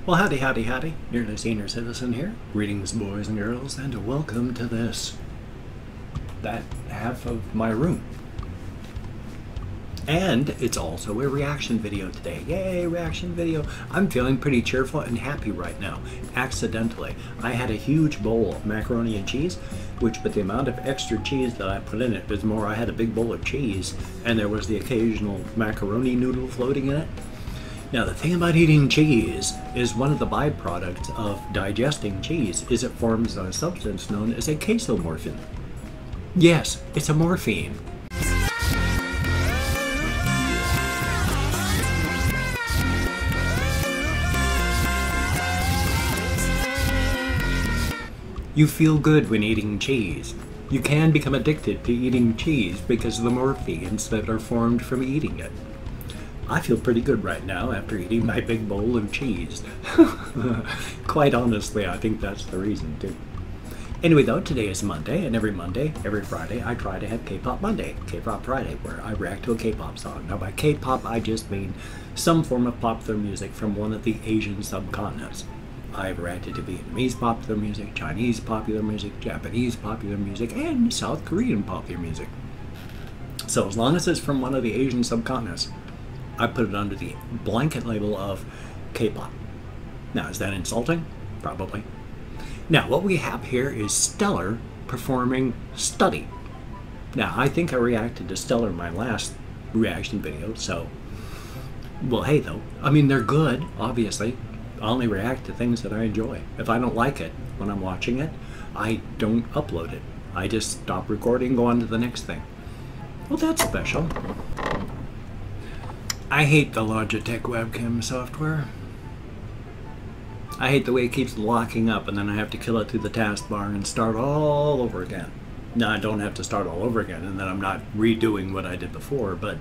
Well, howdy, howdy, howdy. Nearly Senior Citizen here. Greetings, boys and girls, and welcome to that half of my room. And it's also a reaction video today. Yay, reaction video. I'm feeling pretty cheerful and happy right now. Accidentally, I had a huge bowl of macaroni and cheese, which with the amount of extra cheese that I put in it was more. I had a big bowl of cheese, and there was the occasional macaroni noodle floating in it. Now, the thing about eating cheese is one of the byproducts of digesting cheese is it forms a substance known as a casomorphin. Yes, it's a morphine. You feel good when eating cheese. You can become addicted to eating cheese because of the morphines that are formed from eating it. I feel pretty good right now after eating my big bowl of cheese. Quite honestly, I think that's the reason too. Anyway though, today is Monday, and every Monday, every Friday, I try to have K-Pop Monday, K-Pop Friday, where I react to a K-pop song. Now by K-pop, I just mean some form of popular music from one of the Asian subcontinents. I've reacted to Vietnamese popular music, Chinese popular music, Japanese popular music, and South Korean popular music. So as long as it's from one of the Asian subcontinents, I put it under the blanket label of K-pop. Now, is that insulting? Probably. Now, what we have here is Stellar performing Study. Now, I think I reacted to Stellar in my last reaction video, so, well, hey, though. I mean, they're good, obviously. I only react to things that I enjoy. If I don't like it when I'm watching it, I don't upload it. I just stop recording and go on to the next thing. Well, that's special. I hate the Logitech webcam software. I hate the way it keeps locking up and then I have to kill it through the taskbar and start all over again. Now, I don't have to start all over again and then I'm not redoing what I did before, but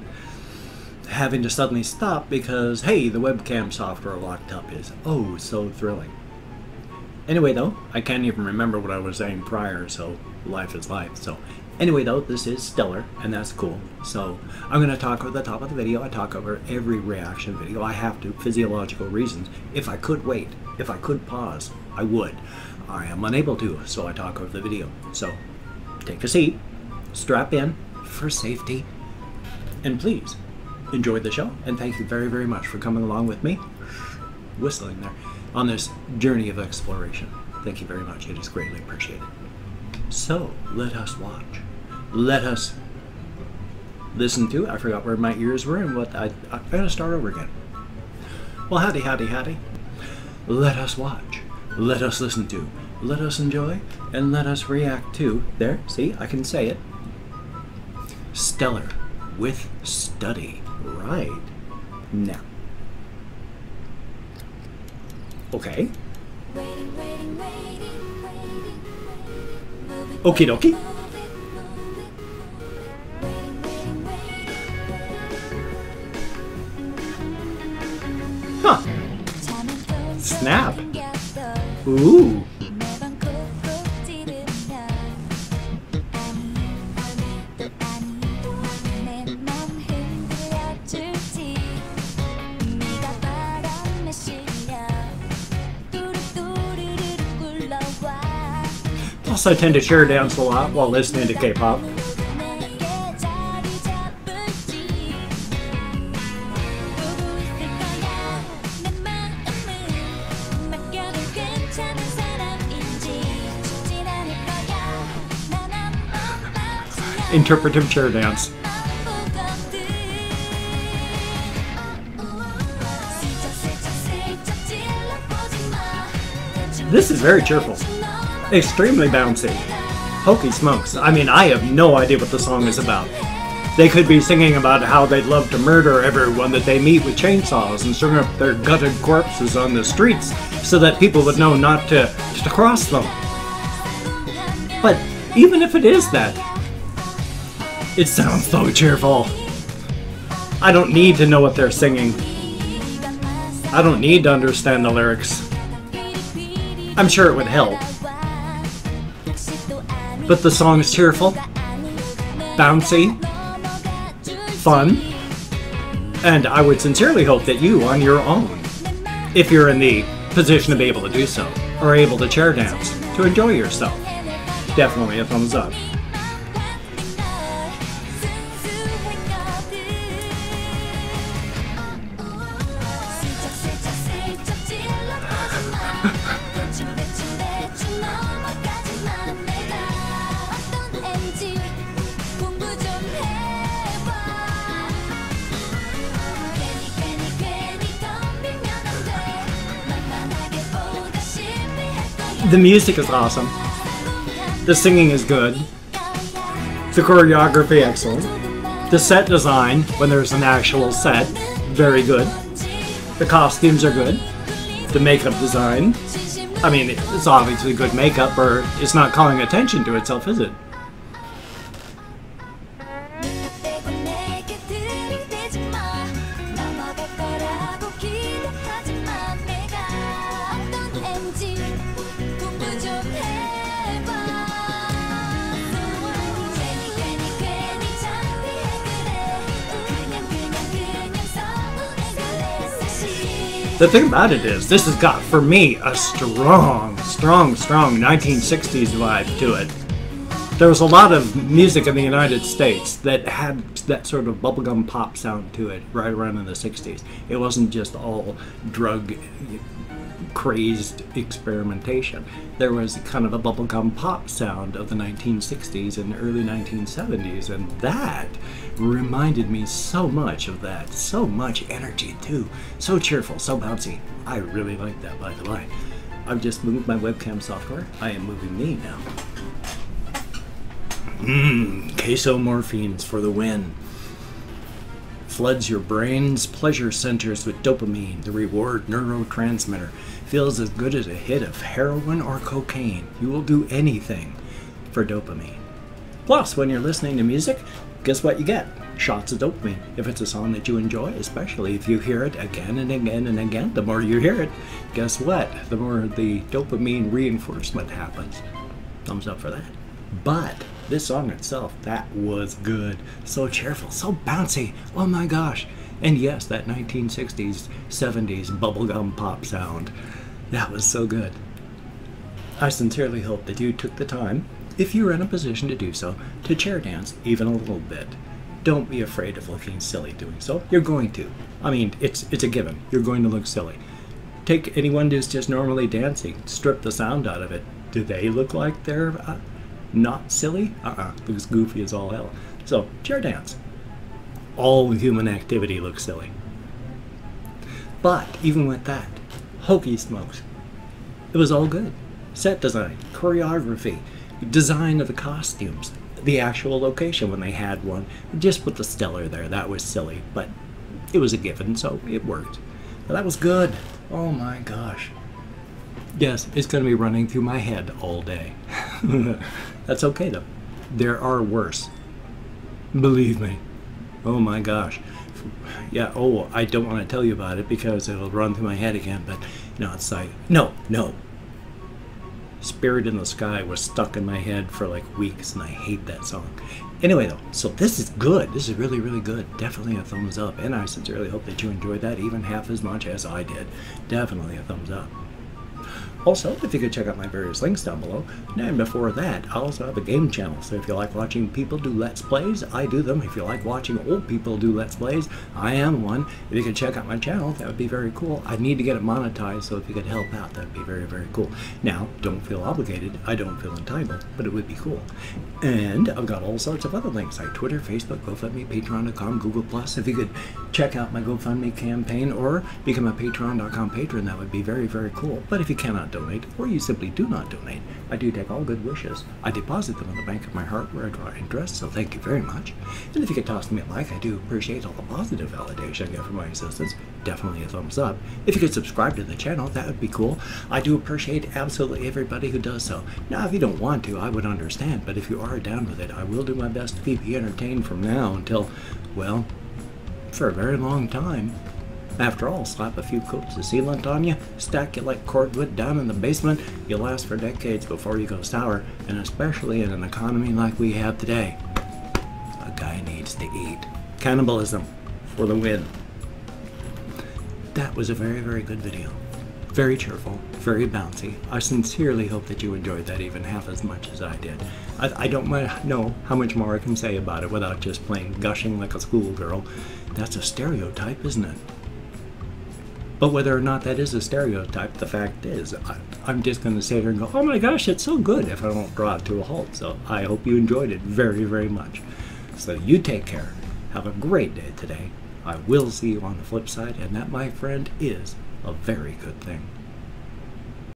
having to suddenly stop because, hey, the webcam software locked up is oh so thrilling. Anyway though, I can't even remember what I was saying prior, so life is life. So anyway though, this is Stellar, and that's cool. So I'm going to talk over the top of the video. I talk over every reaction video. I have to, physiological reasons. If I could wait, if I could pause, I would. I am unable to, so I talk over the video. So take a seat, strap in for safety, and please enjoy the show. And thank you very, very much for coming along with me, whistling there, on this journey of exploration. Thank you very much. It is greatly appreciated. So let us watch. Let us listen to. I forgot where my ears were and what I'm going to start over again. Well, howdy, howdy, howdy. Let us watch. Let us listen to. Let us enjoy. And let us react to. There, see, I can say it. Stellar with Study. Right. Now. Okay. Okie dokie. Huh. Snap. Ooh. Plus, I tend to chair dance a lot while listening to K-pop. Interpretive chair dance. This is very cheerful. Extremely bouncy. Hokey smokes. I mean, I have no idea what the song is about. They could be singing about how they'd love to murder everyone that they meet with chainsaws and string up their gutted corpses on the streets so that people would know not to cross them. But even if it is that, it sounds so cheerful. I don't need to know what they're singing. I don't need to understand the lyrics. I'm sure it would help. But the song is cheerful, bouncy, fun, and I would sincerely hope that you, on your own, if you're in the position to be able to do so, or able to chair dance, to enjoy yourself, definitely a thumbs up. The music is awesome. The singing is good. The choreography excellent. The set design, when there's an actual set, very good. The costumes are good. The makeup design, I mean, it's obviously good makeup, or it's not calling attention to itself, is it? The thing about it is, this has got, for me, a strong 1960s vibe to it. There was a lot of music in the United States that had that sort of bubblegum pop sound to it right around in the 60s. It wasn't just all drug-crazed experimentation. There was kind of a bubblegum pop sound of the 1960s and early 1970s, and that reminded me so much of that. So much energy, too. So cheerful, so bouncy. I really like that, by the way. I've just moved my webcam software. I am moving me now. Queso morphines for the win. Floods your brain's pleasure centers with dopamine, the reward neurotransmitter. Feels as good as a hit of heroin or cocaine. You will do anything for dopamine. Plus, when you're listening to music, guess what you get? Shots of dopamine. If it's a song that you enjoy, especially if you hear it again and again and again, the more you hear it, guess what? The more the dopamine reinforcement happens. Thumbs up for that. But this song itself, that was good. So cheerful, so bouncy. Oh my gosh. And yes, that 1960s, 70s bubblegum pop sound. That was so good. I sincerely hope that you took the time, if you're in a position to do so, to chair dance even a little bit. Don't be afraid of looking silly doing so. You're going to. I mean, it's a given. You're going to look silly. Take anyone who's just normally dancing, strip the sound out of it. Do they look like they're not silly? Looks goofy as all hell. So, chair dance. All human activity looks silly. But, even with that, hokey smokes. It was all good. Set design, choreography, design of the costumes, the actual location when they had one. Just with the stellar there, that was silly, but it was a given, so it worked. But that was good. Oh my gosh. Yes, it's going to be running through my head all day. That's okay though. There are worse. Believe me. Oh my gosh. Yeah, oh, I don't want to tell you about it because it'll run through my head again, but no, it's like, no. Spirit in the Sky was stuck in my head for like weeks, and I hate that song. Anyway though, so this is good. This is really, really good. Definitely a thumbs up, and I sincerely hope that you enjoyed that even half as much as I did. Definitely a thumbs up. Also, if you could check out my various links down below. And before that, I also have a game channel, so if you like watching people do Let's Plays, I do them. If you like watching old people do Let's Plays, I am one. If you could check out my channel, that would be very cool. I need to get it monetized, so if you could help out, that would be very, very cool. Now, don't feel obligated. I don't feel entitled, but it would be cool. And I've got all sorts of other links, like Twitter, Facebook, GoFundMe, Patreon.com, Google+. If you could check out my GoFundMe campaign or become a Patreon.com patron, that would be very, very cool. But if you cannot donate, or you simply do not donate, I do take all good wishes. I deposit them in the bank of my heart where I draw interest, so thank you very much. And if you could toss me a like, I do appreciate all the positive validation I get from my assistance. Definitely a thumbs up. If you could subscribe to the channel, that would be cool. I do appreciate absolutely everybody who does so. Now, if you don't want to, I would understand, but if you are down with it, I will do my best to keep you entertained from now until, well, for a very long time. After all, slap a few coats of sealant on you, stack you like cordwood down in the basement, you'll last for decades before you go sour, and especially in an economy like we have today. A guy needs to eat. Cannibalism for the win. That was a very, very good video. very cheerful, very bouncy. I sincerely hope that you enjoyed that even half as much as I did. I don't know how much more I can say about it without just plain gushing like a schoolgirl. That's a stereotype, isn't it? But whether or not that is a stereotype, the fact is, I'm just going to sit here and go, oh my gosh, it's so good, if I don't draw it to a halt. So I hope you enjoyed it very, very much. So you take care. Have a great day today. I will see you on the flip side, and that, my friend, is a very good thing.